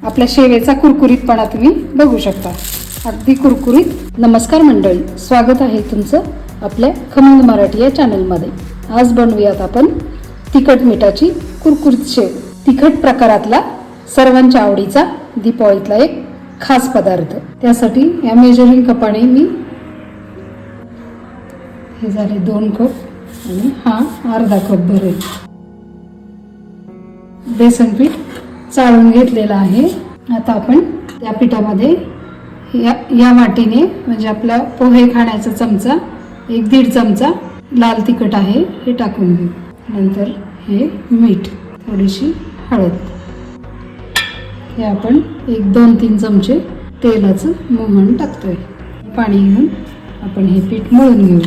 आपल्या शेवेचा कुरकुरीतपणा तुम्ही बघू शकता, अगदी कुरकुरीत. नमस्कार मंडळी, स्वागत आहे तुमचं आपल्या खमंग मराठी या चॅनलमध्ये. आज बनवूयात आपण तिखट मिठाची कुरकुरीत शेव. तिखट प्रकारातला सर्वांच्या आवडीचा दीपावलीतला एक खास पदार्थ. त्यासाठी या मेजरिंग कपाने मी हे झाले 2 कप आणि हा अर्धा कप भरेल बेसन पीठ चाळून घेतलेला आहे. आता आपण त्या पिठामध्ये या वाटीने म्हणजे आपला पोहे खाण्याचा चमचा 1-1.5 चमचा लाल तिखट आहे हे टाकून घेऊ. नंतर हे मीठ, थोडीशी हळद, हे आपण 1-2-3 चमचे तेलाचं मोहन टाकतोय. पाणी घेऊन आपण हे पीठ मळून घेऊ.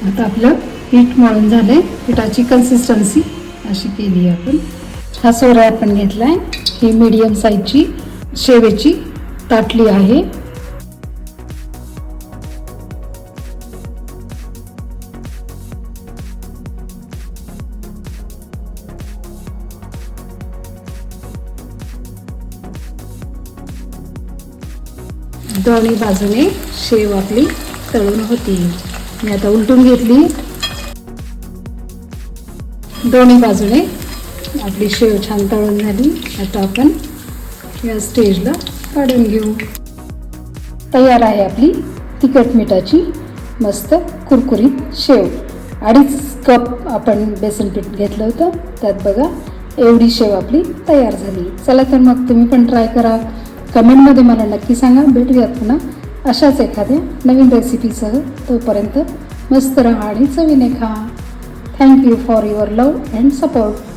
आता आपलं पीठ मळून झालंय. पिठाची कन्सिस्टन्सी अशी केली आपण. हा सोरा आपण घेतलाय. ही मीडियम साईजची शेवेची ताटली आहे. दोन्ही बाजूने शेव आपली तळून होती. मी आता उलटून घेतली. दोन्ही बाजूने आपली शेव छान तळून झाली. आता आपण या स्टेजला काढून घेऊ. तयार आहे आपली तिखट मिठाची मस्त कुरकुरीत शेव. 2.5 कप आपण बेसन पीठ घेतलं होतं, त्यात बघा एवढी शेव आपली तयार झाली. चला तर मग तुम्ही पण ट्राय करा. कमेंटमध्ये मला नक्की सांगा. भेटूयात पुन्हा अशाच एखाद्या नवीन रेसिपीसह. तोपर्यंत मस्त रहा आणि चवीने खा. Thank you for your love and support.